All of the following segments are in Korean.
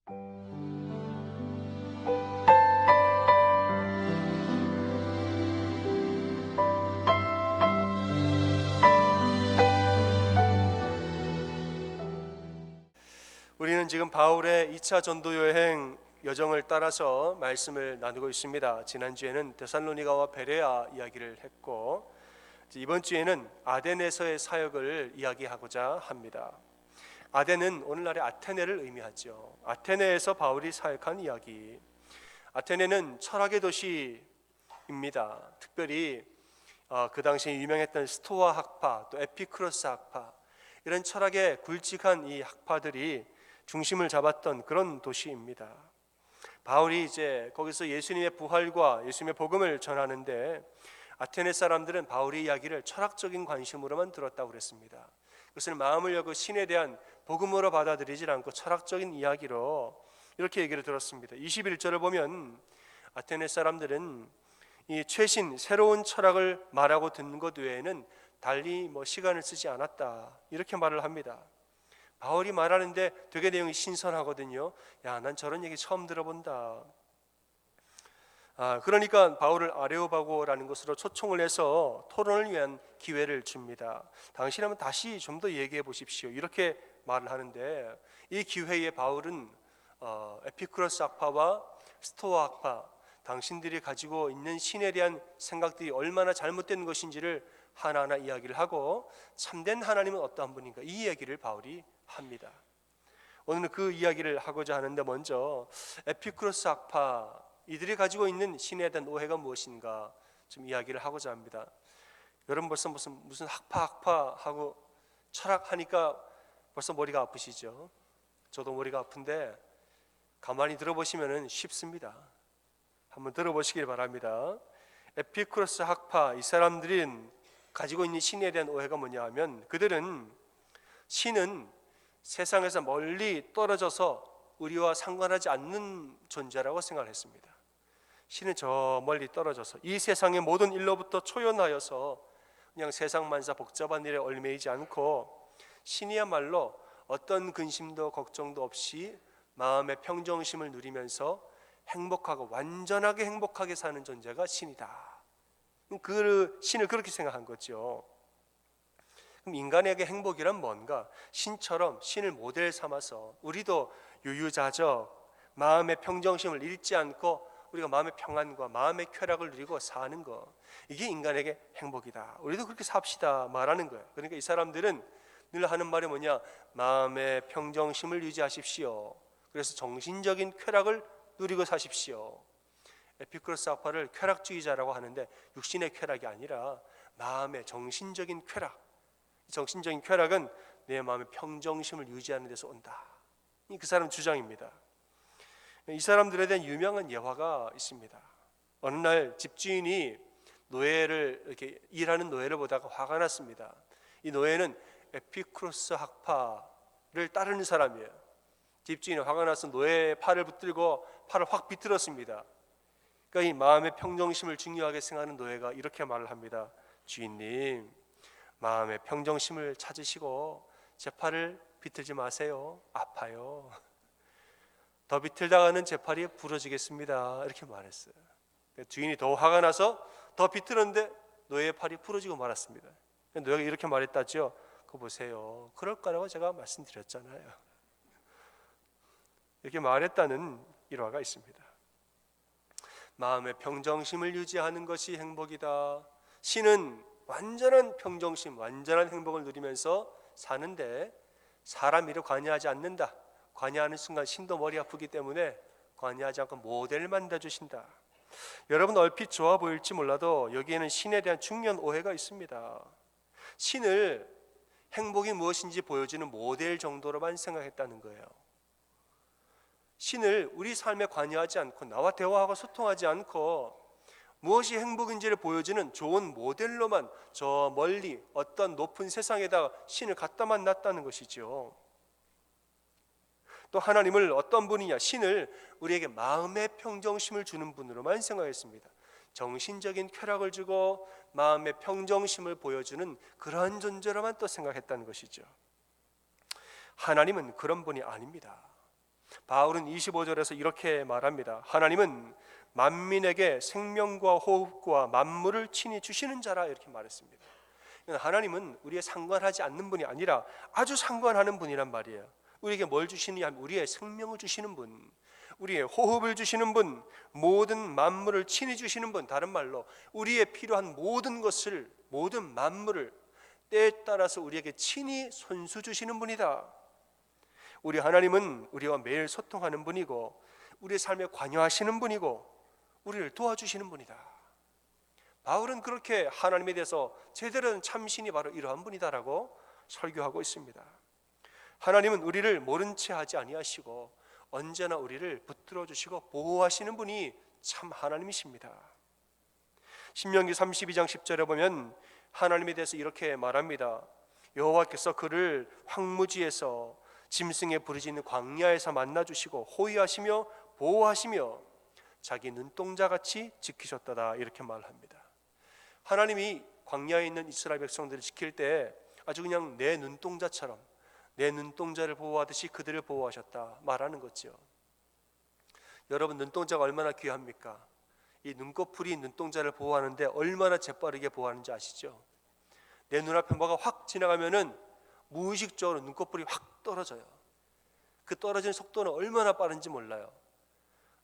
우리는 지금 바울의 2차 전도 여행 여정을 따라서 말씀을 나누고 있습니다. 지난주에는 데살로니가와 베레아 이야기를 했고, 이번 주에는 아덴에서의 사역을 이야기하고자 합니다. 아덴은 오늘날의 아테네를 의미하죠. 아테네에서 바울이 사역한 이야기. 아테네는 철학의 도시입니다. 특별히 그 당시에 유명했던 스토아 학파, 또 에피쿠로스 학파, 이런 철학의 굵직한 이 학파들이 중심을 잡았던 그런 도시입니다. 바울이 이제 거기서 예수님의 부활과 예수님의 복음을 전하는데, 아테네 사람들은 바울의 이야기를 철학적인 관심으로만 들었다고 그랬습니다. 그것을 마음을 열고 신에 대한 복음으로 받아들이지 않고 철학적인 이야기로 이렇게 얘기를 들었습니다. 21절을 보면 아테네 사람들은 이 최신 새로운 철학을 말하고 듣는 것 외에는 달리 시간을 쓰지 않았다, 이렇게 말을 합니다. 바울이 말하는데 되게 내용이 신선하거든요. 야, 난 저런 얘기 처음 들어본다. 그러니까 바울을 아레오바고라는 것으로 초청을 해서 토론을 위한 기회를 줍니다. 당신 한번 다시 좀 더 얘기해 보십시오, 이렇게 말을 하는데, 이 기회에 바울은 에피쿠로스 학파와 스토아 학파, 당신들이 가지고 있는 신에 대한 생각들이 얼마나 잘못된 것인지를 하나하나 이야기를 하고, 참된 하나님은 어떠한 분인가, 이 얘기를 바울이 합니다. 오늘은 그 이야기를 하고자 하는데, 먼저 에피쿠로스 학파, 이들이 가지고 있는 신에 대한 오해가 무엇인가 좀 이야기를 하고자 합니다. 여러분 벌써 무슨 학파 하고 철학하니까 벌써 머리가 아프시죠? 저도 머리가 아픈데 가만히 들어보시면 쉽습니다. 한번 들어보시길 바랍니다. 에피쿠로스 학파, 이 사람들이 가지고 있는 신에 대한 오해가 뭐냐 하면, 그들은 신은 세상에서 멀리 떨어져서 우리와 상관하지 않는 존재라고 생각했습니다. 신은 저 멀리 떨어져서 이 세상의 모든 일로부터 초연하여서 그냥 세상 만사 복잡한 일에 얽매이지 않고, 신이야말로 어떤 근심도 걱정도 없이 마음의 평정심을 누리면서 행복하고 완전하게 행복하게 사는 존재가 신이다. 그 신을 그렇게 생각한 거죠. 그럼 인간에게 행복이란 뭔가? 신처럼 신을 모델 삼아서 우리도 유유자적 마음의 평정심을 잃지 않고 우리가 마음의 평안과 마음의 쾌락을 누리고 사는 것, 이게 인간에게 행복이다. 우리도 그렇게 삽시다 말하는 거예요. 그러니까 이 사람들은 늘 하는 말이 뭐냐? 마음의 평정심을 유지하십시오. 그래서 정신적인 쾌락을 누리고 사십시오. 에피쿠로스 학파를 쾌락주의자라고 하는데, 육신의 쾌락이 아니라 마음의 정신적인 쾌락, 정신적인 쾌락은 내 마음의 평정심을 유지하는 데서 온다. 그 사람 주장입니다. 이 사람들에 대한 유명한 예화가 있습니다. 어느 날 집주인이 노예를 이렇게 일하는 노예를 보다가 화가 났습니다. 이 노예는 에피쿠로스 학파를 따르는 사람이에요. 집주인이 화가 나서 노예의 팔을 붙들고 팔을 확 비틀었습니다. 그러니까 이 마음의 평정심을 중요하게 생각하는 노예가 이렇게 말을 합니다. 주인님, 마음의 평정심을 찾으시고 제 팔을 비틀지 마세요. 아파요. 더 비틀다가는 제 팔이 부러지겠습니다, 이렇게 말했어요. 주인이 더 화가 나서 더 비틀었는데 노예의 팔이 부러지고 말았습니다. 노예가 이렇게 말했다죠. 그거 보세요, 그럴 거라고 제가 말씀드렸잖아요. 이렇게 말했다는 일화가 있습니다. 마음의 평정심을 유지하는 것이 행복이다. 신은 완전한 평정심, 완전한 행복을 누리면서 사는데 사람 일을 관여하지 않는다. 관여하는 순간 신도 머리 아프기 때문에 관여하지 않고 모델만 대주신다. 여러분 얼핏 좋아 보일지 몰라도 여기에는 신에 대한 중요한 오해가 있습니다. 신을 행복이 무엇인지 보여주는 모델 정도로만 생각했다는 거예요. 신을 우리 삶에 관여하지 않고 나와 대화하고 소통하지 않고 무엇이 행복인지를 보여주는 좋은 모델로만 저 멀리 어떤 높은 세상에다 신을 갖다만 놨다는 것이죠. 또 하나님을 어떤 분이냐, 신을 우리에게 마음의 평정심을 주는 분으로만 생각했습니다. 정신적인 쾌락을 주고 마음의 평정심을 보여주는 그러한 존재로만 또 생각했다는 것이죠. 하나님은 그런 분이 아닙니다. 바울은 25절에서 이렇게 말합니다. 하나님은 만민에게 생명과 호흡과 만물을 친히 주시는 자라 이렇게 말했습니다. 하나님은 우리의 상관하지 않는 분이 아니라 아주 상관하는 분이란 말이에요. 우리에게 뭘 주시느냐 하면 우리의 생명을 주시는 분, 우리의 호흡을 주시는 분, 모든 만물을 친히 주시는 분, 다른 말로 우리의 필요한 모든 것을, 모든 만물을 때에 따라서 우리에게 친히 손수 주시는 분이다. 우리 하나님은 우리와 매일 소통하는 분이고 우리의 삶에 관여하시는 분이고 우리를 도와주시는 분이다. 바울은 그렇게 하나님에 대해서 제대로 된 참신이 바로 이러한 분이다라고 설교하고 있습니다. 하나님은 우리를 모른 채 하지 아니하시고 언제나 우리를 붙들어 주시고 보호하시는 분이 참 하나님이십니다. 신명기 32장 10절에 보면 하나님에 대해서 이렇게 말합니다. 여호와께서 그를 황무지에서 짐승의 부르짖는 광야에서 만나주시고 호위하시며 보호하시며 자기 눈동자같이 지키셨다다 이렇게 말합니다. 하나님이 광야에 있는 이스라엘 백성들을 지킬 때 아주 그냥 내 눈동자처럼 내 눈동자를 보호하듯이 그들을 보호하셨다 말하는 거죠. 여러분, 눈동자가 얼마나 귀합니까? 이 눈꺼풀이 눈동자를 보호하는데 얼마나 재빠르게 보호하는지 아시죠? 내 눈앞에 뭐가 확 지나가면은 무의식적으로 눈꺼풀이 확 떨어져요. 그 떨어지는 속도는 얼마나 빠른지 몰라요.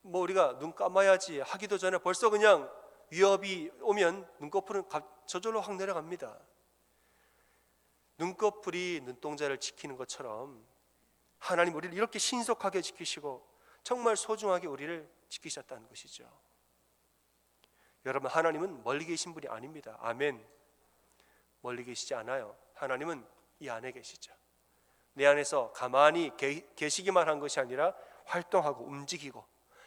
뭐 우리가 눈 감아야지 하기도 전에 벌써 그냥 위협이 오면 눈꺼풀은 저절로 확 내려갑니다. 눈꺼풀이 눈동자를 지키는 것처럼 하나님 우리를 이렇게 신속하게 지키시고 정말 소중하게 우리를 지키셨다는 것이죠. 여러분, 하나님은 멀리 계신 분이 아닙니다. 아멘. 멀리 계시지 않아요. 하나님은 이 안에 계시죠. 내 안에서 가만히 계시기만 한 것이 아니라 활동하고 움직이고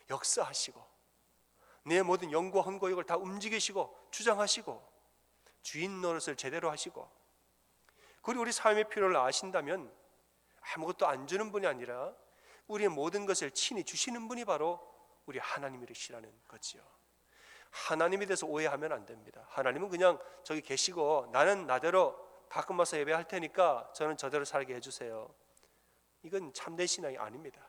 역사하시고 내 모든 영과 혼고욕을 다 움직이시고 주장하시고 주인 노릇을 제대로 하시고, 그리고 우리 삶의 필요를 아신다면 아무것도 안 주는 분이 아니라 우리의 모든 것을 친히 주시는 분이 바로 우리 하나님이시라는 거지요. 하나님에 대해서 오해하면 안 됩니다. 하나님은 그냥 저기 계시고 나는 나대로 가끔 와서 예배할 테니까 저는 저대로 살게 해주세요. 이건 참된 신앙이 아닙니다.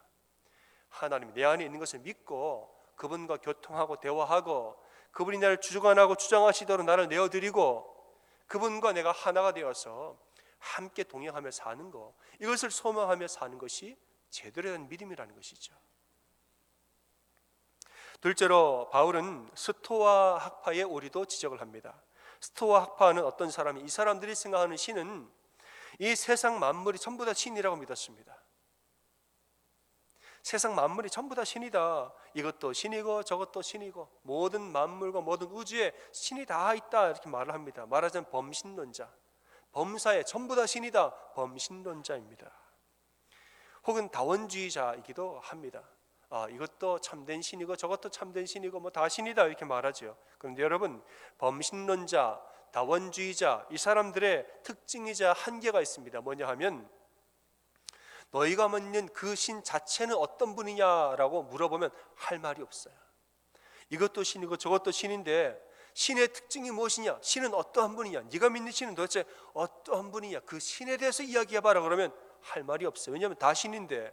하나님이 내 안에 있는 것을 믿고 그분과 교통하고 대화하고 그분이 나를 주관하고 주장하시도록 나를 내어드리고 그분과 내가 하나가 되어서 함께 동행하며 사는 것, 이것을 소망하며 사는 것이 제대로 된 믿음이라는 것이죠. 둘째로 바울은 스토아 학파의 오리도 지적을 합니다. 스토아 학파는 어떤 사람이, 이 사람들이 생각하는 신은 이 세상 만물이 전부 다 신이라고 믿었습니다. 세상 만물이 전부 다 신이다. 이것도 신이고 저것도 신이고 모든 만물과 모든 우주에 신이 다 있다 이렇게 말을 합니다. 말하자면 범신론자, 범사에 전부 다 신이다, 범신론자입니다. 혹은 다원주의자이기도 합니다. 이것도 참된 신이고 저것도 참된 신이고 뭐 다 신이다 이렇게 말하죠. 그런데 여러분, 범신론자, 다원주의자, 이 사람들의 특징이자 한계가 있습니다. 뭐냐 하면 너희가 믿는 그 신 자체는 어떤 분이냐라고 물어보면 할 말이 없어요. 이것도 신이고 저것도 신인데 신의 특징이 무엇이냐, 신은 어떠한 분이냐, 네가 믿는 신은 도대체 어떠한 분이냐, 그 신에 대해서 이야기해봐라 그러면 할 말이 없어요. 왜냐하면 다 신인데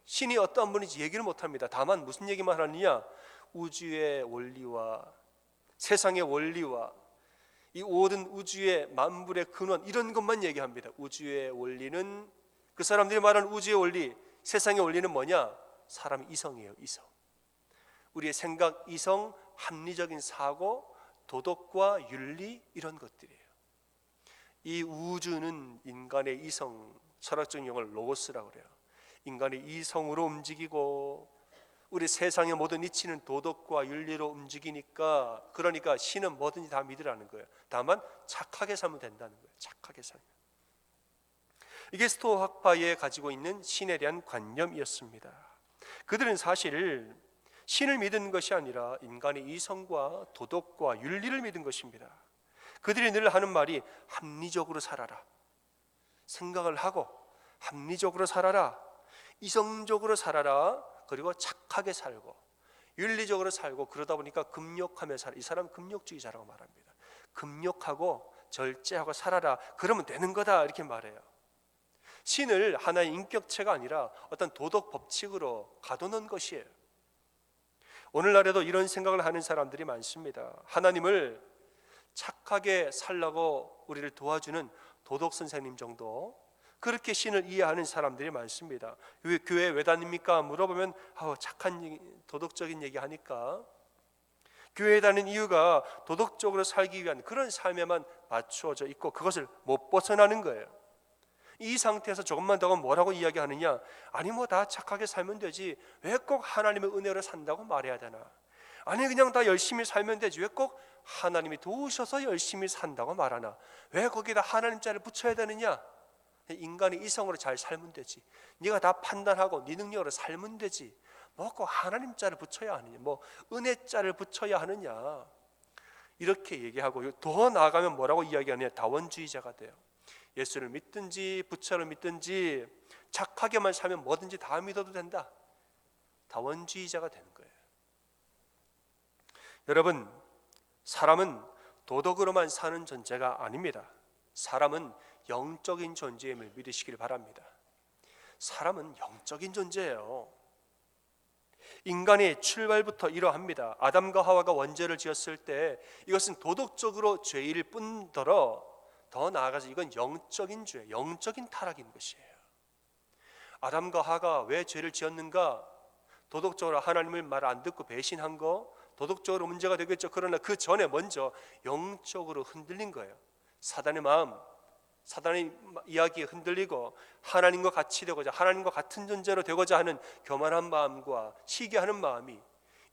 신이 어떠한 분인지 얘기를 못합니다. 다만 무슨 얘기만 하느냐, 우주의 원리와 세상의 원리와 이 모든 우주의 만물의 근원, 이런 것만 얘기합니다. 우주의 원리는, 그 사람들이 말하는 우주의 원리, 세상의 원리는 뭐냐? 사람의 이성이에요. 이성. 우리의 생각, 이성, 합리적인 사고, 도덕과 윤리, 이런 것들이에요. 이 우주는 인간의 이성, 철학적 용어를 로고스라고 그래요. 인간의 이성으로 움직이고 우리 세상의 모든 이치는 도덕과 윤리로 움직이니까, 그러니까 신은 뭐든지 다 믿으라는 거예요. 다만 착하게 살면 된다는 거예요. 착하게 살면. 이게 스토아 학파에 가지고 있는 신에 대한 관념이었습니다. 그들은 사실 신을 믿은 것이 아니라 인간의 이성과 도덕과 윤리를 믿은 것입니다. 그들이 늘 하는 말이 합리적으로 살아라, 생각을 하고 합리적으로 살아라, 이성적으로 살아라, 그리고 착하게 살고 윤리적으로 살고, 그러다 보니까 금욕하며 살아. 이 사람은 금욕주의자라고 말합니다. 금욕하고 절제하고 살아라, 그러면 되는 거다 이렇게 말해요. 신을 하나의 인격체가 아니라 어떤 도덕 법칙으로 가둬놓은 것이에요. 오늘날에도 이런 생각을 하는 사람들이 많습니다. 하나님을 착하게 살라고 우리를 도와주는 도덕 선생님 정도, 그렇게 신을 이해하는 사람들이 많습니다. 왜 교회 왜 다닙니까? 물어보면 착한 도덕적인 얘기 하니까. 교회에 다니는 이유가 도덕적으로 살기 위한 그런 삶에만 맞추어져 있고 그것을 못 벗어나는 거예요. 이 상태에서 조금만 더 뭐라고 이야기하느냐? 아니 다 착하게 살면 되지, 왜 꼭 하나님의 은혜로 산다고 말해야 되나? 아니 그냥 다 열심히 살면 되지, 왜 꼭 하나님이 도우셔서 열심히 산다고 말하나? 왜 거기다 하나님 자를 붙여야 되느냐? 인간이 이성으로 잘 살면 되지, 네가 다 판단하고 네 능력으로 살면 되지, 꼭 하나님 자를 붙여야 하느냐, 은혜 자를 붙여야 하느냐, 이렇게 얘기하고 더 나아가면 뭐라고 이야기하느냐? 다원주의자가 돼요. 예수를 믿든지 부처를 믿든지 착하게만 살면 뭐든지 다 믿어도 된다. 다원주의자가 되는 거예요. 여러분, 사람은 도덕으로만 사는 존재가 아닙니다. 사람은 영적인 존재임을 믿으시길 바랍니다. 사람은 영적인 존재예요. 인간의 출발부터 이러합니다. 아담과 하와가 원죄를 지었을 때 이것은 도덕적으로 죄일 뿐더러 더 나아가서 이건 영적인 죄, 영적인 타락인 것이에요. 아담과 하와가 왜 죄를 지었는가? 도덕적으로 하나님을 말 안 듣고 배신한 거, 도덕적으로 문제가 되겠죠. 그러나 그 전에 먼저 영적으로 흔들린 거예요. 사단의 마음, 사단의 이야기에 흔들리고 하나님과 같이 되고자, 하나님과 같은 존재로 되고자 하는 교만한 마음과 시기하는 마음이,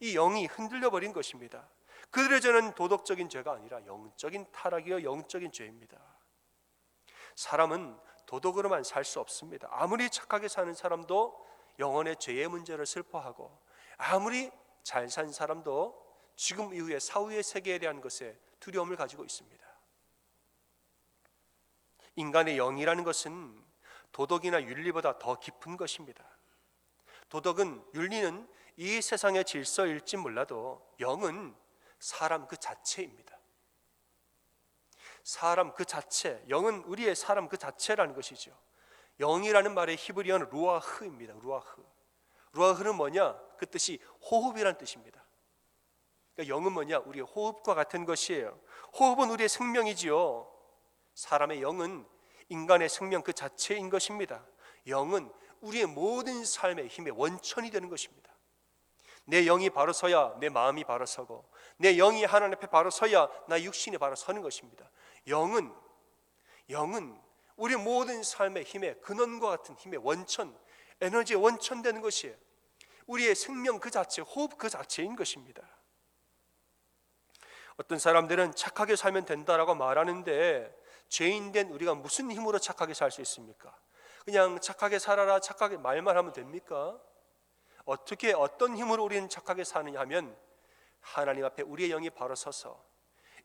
이 영이 흔들려 버린 것입니다. 그들의 죄는 도덕적인 죄가 아니라 영적인 타락이요 영적인 죄입니다. 사람은 도덕으로만 살 수 없습니다. 아무리 착하게 사는 사람도 영혼의 죄의 문제를 슬퍼하고, 아무리 잘 산 사람도 지금 이후에 사후의 세계에 대한 것에 두려움을 가지고 있습니다. 인간의 영이라는 것은 도덕이나 윤리보다 더 깊은 것입니다. 도덕은, 윤리는 이 세상의 질서일지 몰라도 영은 사람 그 자체입니다. 사람 그 자체, 영은 우리의 사람 그 자체라는 것이죠. 영이라는 말의 히브리어는 루아흐입니다. 루아흐. 루아흐는 뭐냐? 그 뜻이 호흡이란 뜻입니다. 그러니까 영은 뭐냐? 우리의 호흡과 같은 것이에요. 호흡은 우리의 생명이지요. 사람의 영은 인간의 생명 그 자체인 것입니다. 영은 우리의 모든 삶의 힘의 원천이 되는 것입니다. 내 영이 바로 서야 내 마음이 바로 서고, 내 영이 하나님 앞에 바로 서야 나 육신이 바로 서는 것입니다. 영은 우리 모든 삶의 힘의 근원과 같은 힘의 원천, 에너지의 원천 되는 것이에요. 우리의 생명 그 자체, 호흡 그 자체인 것입니다. 어떤 사람들은 착하게 살면 된다라고 말하는데, 죄인된 우리가 무슨 힘으로 착하게 살 수 있습니까? 그냥 착하게 살아라, 착하게 말만 하면 됩니까? 어떻게, 어떤 힘으로 우리는 착하게 사느냐 하면, 하나님 앞에 우리의 영이 바로 서서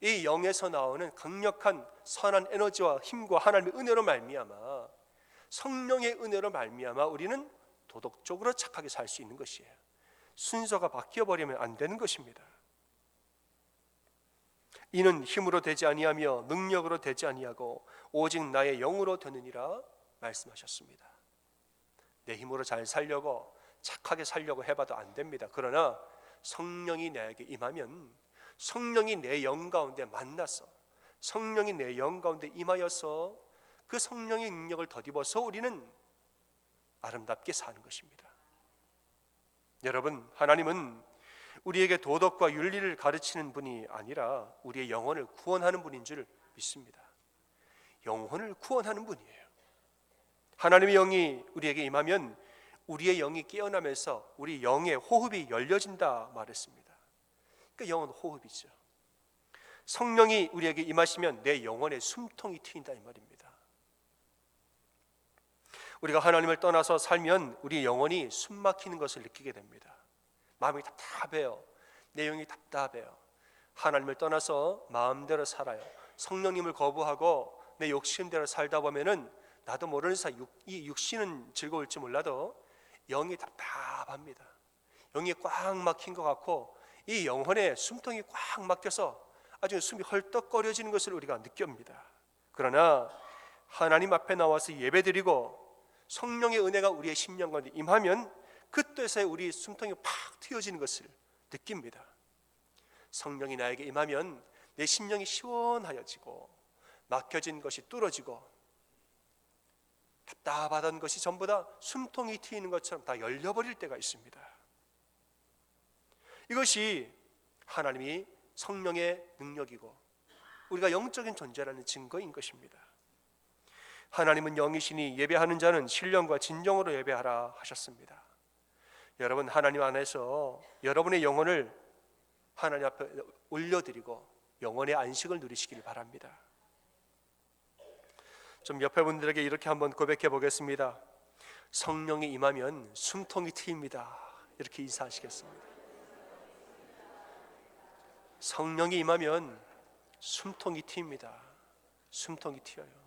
이 영에서 나오는 강력한 선한 에너지와 힘과 하나님의 은혜로 말미암아, 성령의 은혜로 말미암아 우리는 도덕적으로 착하게 살 수 있는 것이에요. 순서가 바뀌어버리면 안 되는 것입니다. 이는 힘으로 되지 아니하며 능력으로 되지 아니하고 오직 나의 영으로 되느니라 말씀하셨습니다. 내 힘으로 잘 살려고, 착하게 살려고 해봐도 안 됩니다. 그러나 성령이 내게 임하면, 성령이 내 영 가운데 만나서, 성령이 내 영 가운데 임하여서 그 성령의 능력을 덧입어서 우리는 아름답게 사는 것입니다. 여러분, 하나님은 우리에게 도덕과 윤리를 가르치는 분이 아니라 우리의 영혼을 구원하는 분인 줄 믿습니다. 영혼을 구원하는 분이에요. 하나님의 영이 우리에게 임하면 우리의 영이 깨어나면서 우리 영의 호흡이 열려진다 말했습니다. 그러니까 영은 호흡이죠. 성령이 우리에게 임하시면 내 영혼의 숨통이 트인다 이 말입니다. 우리가 하나님을 떠나서 살면 우리 영혼이 숨 막히는 것을 느끼게 됩니다. 마음이 답답해요. 내 영이 답답해요. 하나님을 떠나서 마음대로 살아요. 성령님을 거부하고 내 욕심대로 살다 보면은 나도 모르는 사이 이 육신은 즐거울지 몰라도 영이 답답합니다. 영이 꽉 막힌 것 같고 이 영혼의 숨통이 꽉 막혀서 아주 숨이 헐떡거려지는 것을 우리가 느낍니다. 그러나 하나님 앞에 나와서 예배드리고 성령의 은혜가 우리의 심령 가운데 임하면 그 뜻에 우리 숨통이 팍 트여지는 것을 느낍니다. 성령이 나에게 임하면 내 심령이 시원하여지고 막혀진 것이 뚫어지고 답답하던 것이 전부 다 숨통이 트이는 것처럼 다 열려버릴 때가 있습니다. 이것이 하나님이 성령의 능력이고 우리가 영적인 존재라는 증거인 것입니다. 하나님은 영이시니 예배하는 자는 신령과 진정으로 예배하라 하셨습니다. 여러분, 하나님 안에서 여러분의 영혼을 하나님 앞에 올려드리고 영혼의 안식을 누리시길 바랍니다. 좀 옆에 분들에게 이렇게 한번 고백해 보겠습니다. 성령이 임하면 숨통이 트입니다. 이렇게 인사하시겠습니다. 성령이 임하면 숨통이 트입니다. 숨통이 트여요.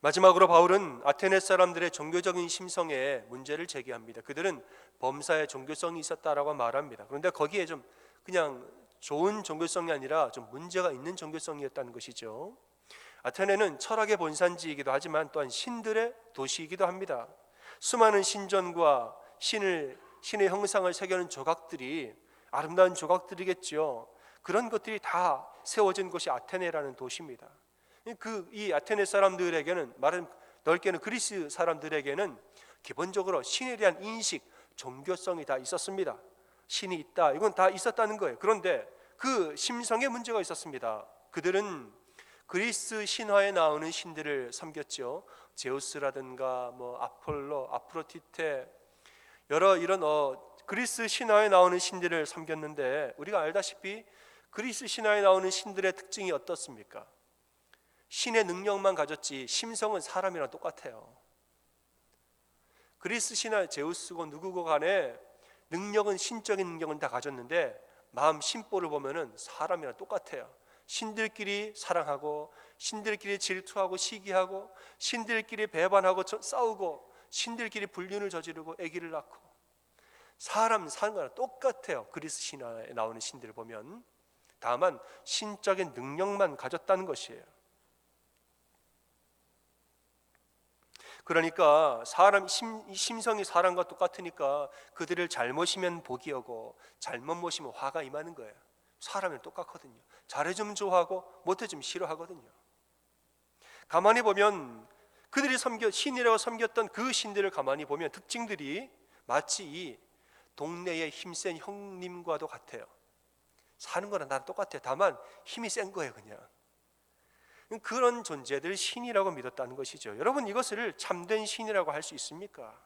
마지막으로 바울은 아테네 사람들의 종교적인 심성에 문제를 제기합니다. 그들은 범사에 종교성이 있었다라고 말합니다. 그런데 거기에 좀 그냥 좋은 종교성이 아니라 좀 문제가 있는 종교성이었다는 것이죠. 아테네는 철학의 본산지이기도 하지만 또한 신들의 도시이기도 합니다. 수많은 신전과 신의 형상을 새겨놓은 조각들이 아름다운 조각들이겠죠. 그런 것들이 다 세워진 곳이 아테네라는 도시입니다. 이 아테네 사람들에게는, 말은 넓게는 그리스 사람들에게는 기본적으로 신에 대한 인식, 종교성이 다 있었습니다. 신이 있다, 이건 다 있었다는 거예요. 그런데 그 심성에 문제가 있었습니다. 그들은 그리스 신화에 나오는 신들을 섬겼죠. 제우스라든가 아폴로, 아프로디테, 여러 이런 그리스 신화에 나오는 신들을 섬겼는데, 우리가 알다시피 그리스 신화에 나오는 신들의 특징이 어떻습니까? 신의 능력만 가졌지 심성은 사람이랑 똑같아요. 그리스 신화 제우스고 누구고 간에 능력은, 신적인 능력은 다 가졌는데 마음 심보를 보면은 사람이랑 똑같아요. 신들끼리 사랑하고, 신들끼리 질투하고 시기하고, 신들끼리 배반하고 싸우고, 신들끼리 불륜을 저지르고 아기를 낳고, 사람 사는 거랑 똑같아요. 그리스 신화에 나오는 신들을 보면. 다만 신적인 능력만 가졌다는 것이에요. 그러니까 사람 심성이 사람과 똑같으니까 그들을 잘 모시면 복이 오고 잘못 모시면 화가 임하는 거예요. 사람은 똑같거든요. 잘해주면 좋아하고 못해주면 싫어하거든요. 가만히 보면 그들이 신이라고 섬겼던 그 신들을 가만히 보면 특징들이 마치 이 동네의 힘센 형님과도 같아요. 사는 거랑 나랑 똑같아요. 다만 힘이 센 거예요. 그냥 그런 존재들 신이라고 믿었다는 것이죠. 여러분, 이것을 참된 신이라고 할 수 있습니까?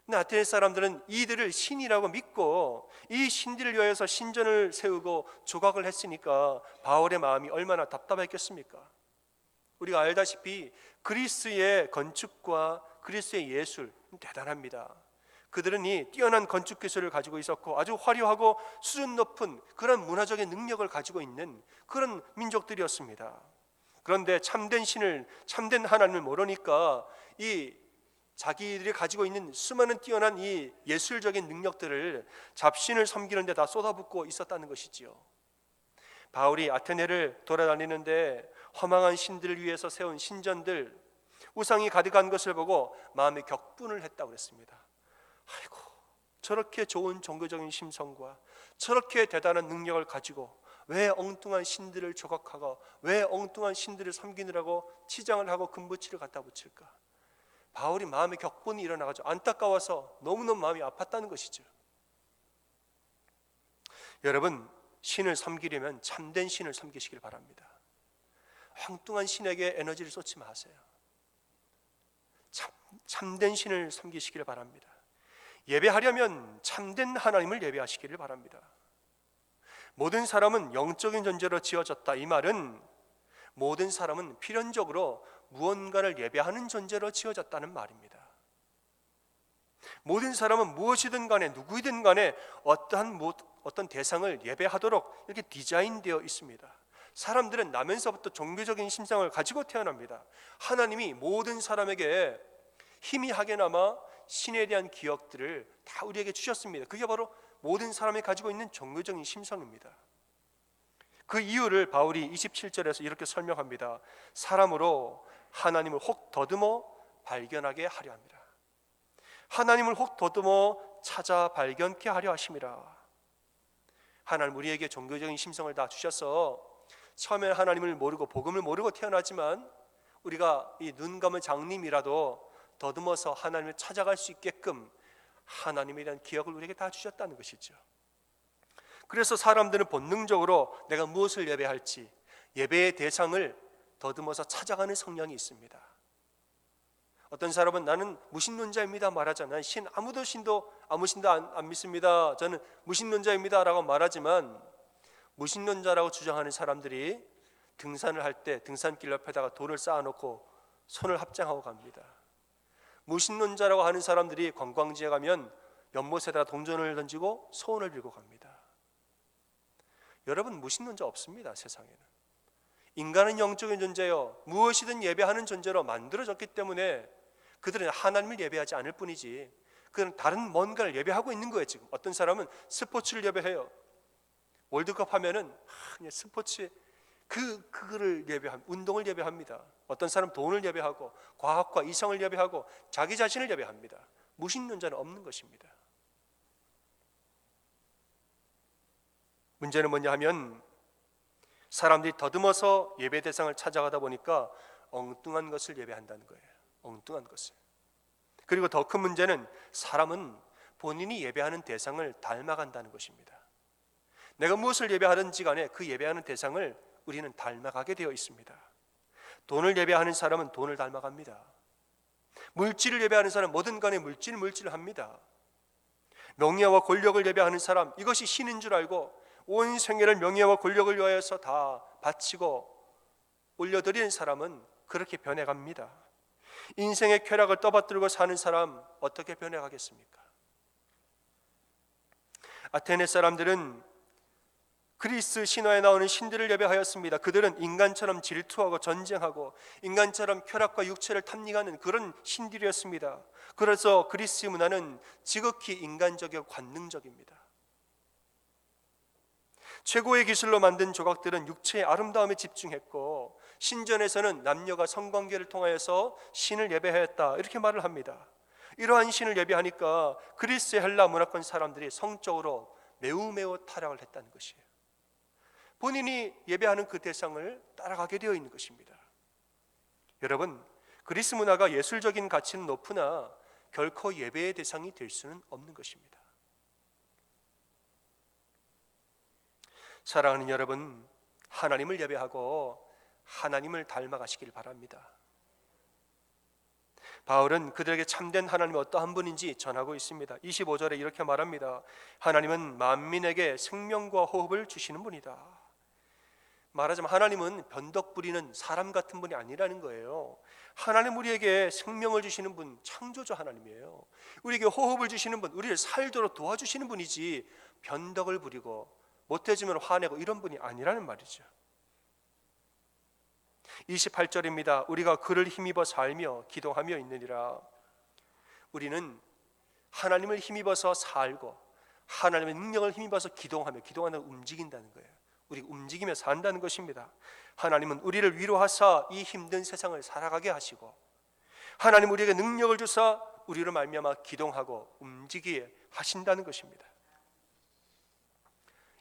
근데 아테네 사람들은 이들을 신이라고 믿고 이 신들을 위하여서 신전을 세우고 조각을 했으니까 바울의 마음이 얼마나 답답했겠습니까? 우리가 알다시피 그리스의 건축과 그리스의 예술 대단합니다. 그들은 이 뛰어난 건축 기술을 가지고 있었고 아주 화려하고 수준 높은 그런 문화적인 능력을 가지고 있는 그런 민족들이었습니다. 그런데 참된 신을, 참된 하나님을 모르니까 이 자기들이 가지고 있는 수많은 뛰어난 이 예술적인 능력들을 잡신을 섬기는 데 다 쏟아붓고 있었다는 것이지요. 바울이 아테네를 돌아다니는데 허망한 신들을 위해서 세운 신전들, 우상이 가득한 것을 보고 마음에 격분을 했다고 그랬습니다. 아이고, 저렇게 좋은 종교적인 심성과 저렇게 대단한 능력을 가지고 왜 엉뚱한 신들을 조각하고 왜 엉뚱한 신들을 섬기느라고 치장을 하고 금붙이를 갖다 붙일까? 바울이 마음의 격분이 일어나가지고 안타까워서 너무너무 마음이 아팠다는 것이죠. 여러분, 신을 섬기려면 참된 신을 섬기시길 바랍니다. 엉뚱한 신에게 에너지를 쏟지 마세요. 참된 신을 섬기시길 바랍니다. 예배하려면 참된 하나님을 예배하시기를 바랍니다. 모든 사람은 영적인 존재로 지어졌다. 이 말은 모든 사람은 필연적으로 무언가를 예배하는 존재로 지어졌다는 말입니다. 모든 사람은 무엇이든 간에 누구이든 간에 어떤 대상을 예배하도록 이렇게 디자인되어 있습니다. 사람들은 나면서부터 종교적인 심성을 가지고 태어납니다. 하나님이 모든 사람에게 희미하게나마 신에 대한 기억들을 다 우리에게 주셨습니다. 그게 바로 모든 사람이 가지고 있는 종교적인 심성입니다. 그 이유를 바울이 27절에서 이렇게 설명합니다. 사람으로 하나님을 혹 더듬어 발견하게 하려 합니다. 하나님을 혹 더듬어 찾아 발견케 하려 하심이라. 하나님 우리에게 종교적인 심성을 다 주셔서 처음에 하나님을 모르고 복음을 모르고 태어나지만 우리가 이 눈 감은 장님이라도 더듬어서 하나님을 찾아갈 수 있게끔 하나님에 대한 기억을 우리에게 다 주셨다는 것이죠. 그래서 사람들은 본능적으로 내가 무엇을 예배할지 예배의 대상을 더듬어서 찾아가는 성향이 있습니다. 어떤 사람은 나는 무신론자입니다 말하잖아요. 아무 신도 안 믿습니다. 저는 무신론자입니다 라고 말하지만 무신론자라고 주장하는 사람들이 등산을 할 때 등산길 옆에다가 돌을 쌓아놓고 손을 합장하고 갑니다. 무신론자라고 하는 사람들이 관광지에 가면 연못에다가 동전을 던지고 소원을 빌고 갑니다. 여러분, 무신론자 없습니다. 세상에는 인간은 영적인 존재요, 무엇이든 예배하는 존재로 만들어졌기 때문에 그들은 하나님을 예배하지 않을 뿐이지 그들은 다른 뭔가를 예배하고 있는 거예요. 지금 어떤 사람은 스포츠를 예배해요. 월드컵 하면은 그냥 스포츠 그거를 예배합니다. 운동을 예배합니다. 어떤 사람은 돈을 예배하고 과학과 이성을 예배하고 자기 자신을 예배합니다. 무신론자는 없는 것입니다. 문제는 뭐냐 하면 사람들이 더듬어서 예배 대상을 찾아가다 보니까 엉뚱한 것을 예배한다는 거예요. 엉뚱한 것을. 그리고 더 큰 문제는 사람은 본인이 예배하는 대상을 닮아간다는 것입니다. 내가 무엇을 예배하든지 간에 그 예배하는 대상을 우리는 닮아가게 되어 있습니다. 돈을 예배하는 사람은 돈을 닮아갑니다. 물질을 예배하는 사람은 뭐든 간에 물질을 합니다. 명예와 권력을 예배하는 사람, 이것이 신인 줄 알고 온 생애를 명예와 권력을 위하여서 다 바치고 올려드리는 사람은 그렇게 변해갑니다. 인생의 쾌락을 떠받들고 사는 사람 어떻게 변해가겠습니까? 아테네 사람들은 그리스 신화에 나오는 신들을 예배하였습니다. 그들은 인간처럼 질투하고 전쟁하고 인간처럼 쾌락과 육체를 탐닉하는 그런 신들이었습니다. 그래서 그리스 문화는 지극히 인간적이고 관능적입니다. 최고의 기술로 만든 조각들은 육체의 아름다움에 집중했고 신전에서는 남녀가 성관계를 통하여서 신을 예배하였다 이렇게 말을 합니다. 이러한 신을 예배하니까 그리스 헬라 문화권 사람들이 성적으로 매우 타락을 했다는 것이에요. 본인이 예배하는 그 대상을 따라가게 되어 있는 것입니다. 여러분, 그리스 문화가 예술적인 가치는 높으나 결코 예배의 대상이 될 수는 없는 것입니다. 사랑하는 여러분, 하나님을 예배하고 하나님을 닮아가시길 바랍니다. 바울은 그들에게 참된 하나님이 어떠한 분인지 전하고 있습니다. 25절에 이렇게 말합니다. 하나님은 만민에게 생명과 호흡을 주시는 분이다. 말하자면 하나님은 변덕 부리는 사람 같은 분이 아니라는 거예요. 하나님 우리에게 생명을 주시는 분, 창조주 하나님이에요. 우리에게 호흡을 주시는 분, 우리를 살도록 도와주시는 분이지 변덕을 부리고 못해지면 화내고 이런 분이 아니라는 말이죠. 28절입니다. 우리가 그를 힘입어 살며 기도하며 있느니라. 우리는 하나님을 힘입어서 살고 하나님의 능력을 힘입어서 기도하는 움직인다는 거예요. 우리가 움직이며 산다는 것입니다. 하나님은 우리를 위로하사 이 힘든 세상을 살아가게 하시고 하나님 우리에게 능력을 주사 우리로 말미암아 기동하고 움직이게 하신다는 것입니다.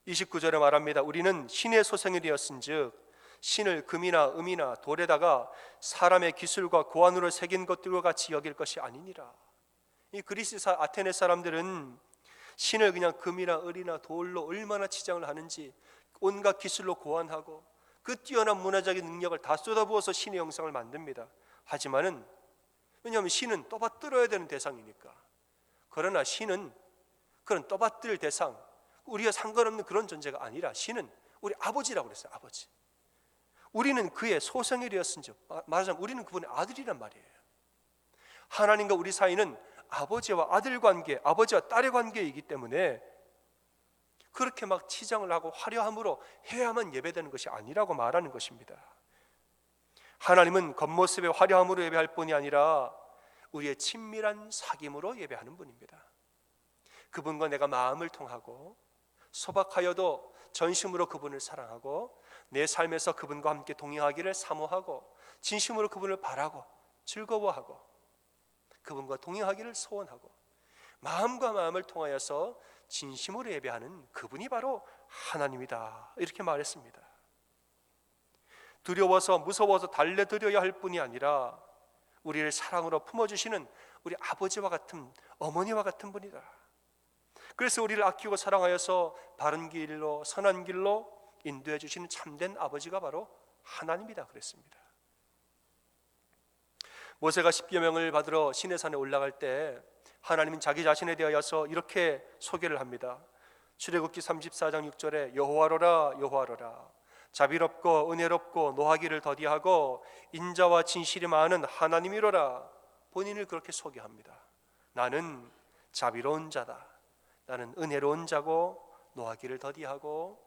29절에 말합니다. 우리는 신의 소생이 되었은즉 신을 금이나 음이나 돌에다가 사람의 기술과 고안으로 새긴 것들과 같이 여길 것이 아니니라. 이 그리스 아테네 사람들은 신을 그냥 금이나 을이나 돌로 얼마나 치장을 하는지 온갖 기술로 고안하고 그 뛰어난 문화적인 능력을 다 쏟아부어서 신의 형상을 만듭니다. 하지만은 왜냐하면 신은 떠받들어야 되는 대상이니까. 그러나 신은 그런 떠받들 대상, 우리와 상관없는 그런 존재가 아니라 신은 우리 아버지라고 그랬어요. 아버지. 우리는 그의 소생이 되었은즉, 말하자면 우리는 그분의 아들이란 말이에요. 하나님과 우리 사이는 아버지와 아들 관계, 아버지와 딸의 관계이기 때문에 그렇게 막 치장을 하고 화려함으로 해야만 예배되는 것이 아니라고 말하는 것입니다. 하나님은 겉모습의 화려함으로 예배할 뿐이 아니라 우리의 친밀한 사귐으로 예배하는 분입니다. 그분과 내가 마음을 통하고 소박하여도 전심으로 그분을 사랑하고 내 삶에서 그분과 함께 동행하기를 사모하고 진심으로 그분을 바라고 즐거워하고 그분과 동행하기를 소원하고 마음과 마음을 통하여서 진심으로 예배하는 그분이 바로 하나님이다, 이렇게 말했습니다. 두려워서 무서워서 달래드려야 할 뿐이 아니라 우리를 사랑으로 품어주시는 우리 아버지와 같은, 어머니와 같은 분이다. 그래서 우리를 아끼고 사랑하여서 바른 길로, 선한 길로 인도해 주시는 참된 아버지가 바로 하나님이다 그랬습니다. 모세가 십계명을 받으러 시내산에 올라갈 때 하나님은 자기 자신에 대하여서 이렇게 소개를 합니다. 출애굽기 34장 6절에 여호와로라 여호와로라, 자비롭고 은혜롭고 노하기를 더디하고 인자와 진실이 많은 하나님이로라. 본인을 그렇게 소개합니다. 나는 자비로운 자다, 나는 은혜로운 자고 노하기를 더디하고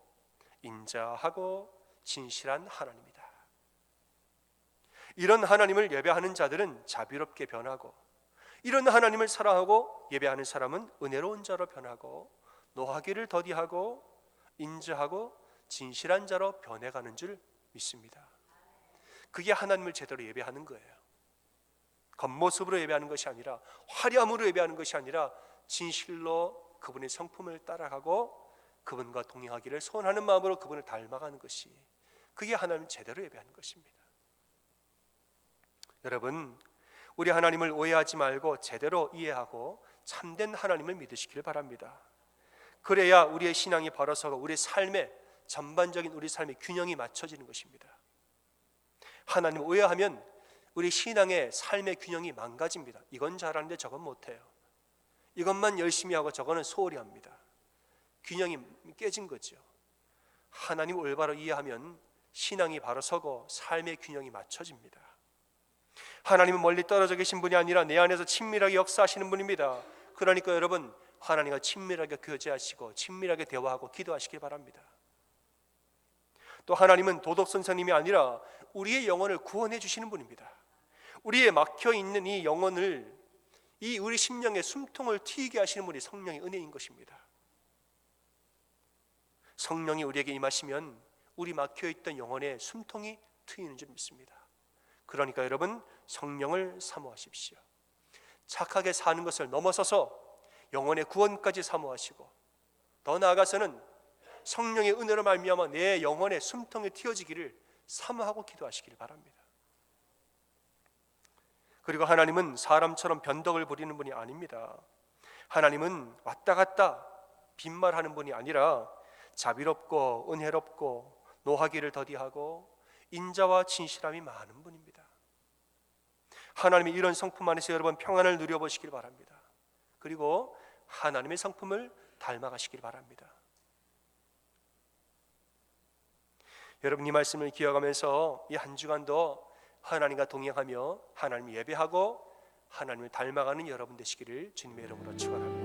인자하고 진실한 하나님이다. 이런 하나님을 예배하는 자들은 자비롭게 변하고, 이런 하나님을 사랑하고 예배하는 사람은 은혜로운 자로 변하고 노하기를 더디하고 인자하고 진실한 자로 변해가는 줄 믿습니다. 그게 하나님을 제대로 예배하는 거예요. 겉모습으로 예배하는 것이 아니라, 화려함으로 예배하는 것이 아니라 진실로 그분의 성품을 따라가고 그분과 동행하기를 소원하는 마음으로 그분을 닮아가는 것이, 그게 하나님을 제대로 예배하는 것입니다. 여러분, 우리 하나님을 오해하지 말고 제대로 이해하고 참된 하나님을 믿으시길 바랍니다. 그래야 우리의 신앙이 바로 서고 우리의 삶에, 전반적인 우리 삶의 균형이 맞춰지는 것입니다. 하나님을 오해하면 우리 신앙의 삶의 균형이 망가집니다. 이건 잘하는데 저건 못해요. 이것만 열심히 하고 저거는 소홀히 합니다. 균형이 깨진 거죠. 하나님을 올바로 이해하면 신앙이 바로 서고 삶의 균형이 맞춰집니다. 하나님은 멀리 떨어져 계신 분이 아니라 내 안에서 친밀하게 역사하시는 분입니다. 그러니까 여러분, 하나님과 친밀하게 교제하시고 친밀하게 대화하고 기도하시길 바랍니다. 또 하나님은 도덕 선생님이 아니라 우리의 영혼을 구원해 주시는 분입니다. 우리의 막혀있는 이 영혼을, 이 우리 심령의 숨통을 트이게 하시는 분이 성령의 은혜인 것입니다. 성령이 우리에게 임하시면 우리 막혀있던 영혼의 숨통이 트이는 줄 믿습니다. 그러니까 여러분, 성령을 사모하십시오. 착하게 사는 것을 넘어서서 영혼의 구원까지 사모하시고, 더 나아가서는 성령의 은혜로 말미암아 내 영혼의 숨통이 트여지기를 사모하고 기도하시길 바랍니다. 그리고 하나님은 사람처럼 변덕을 부리는 분이 아닙니다. 하나님은 왔다 갔다 빈말하는 분이 아니라 자비롭고 은혜롭고 노하기를 더디하고 인자와 진실함이 많은 분입니다. 하나님의 이런 성품 안에서 여러분 평안을 누려보시길 바랍니다. 그리고 하나님의 성품을 닮아가시길 바랍니다. 여러분, 이 말씀을 기억하면서 이 한 주간도 하나님과 동행하며 하나님을 예배하고 하나님을 닮아가는 여러분 되시기를 주님의 이름으로 축원합니다.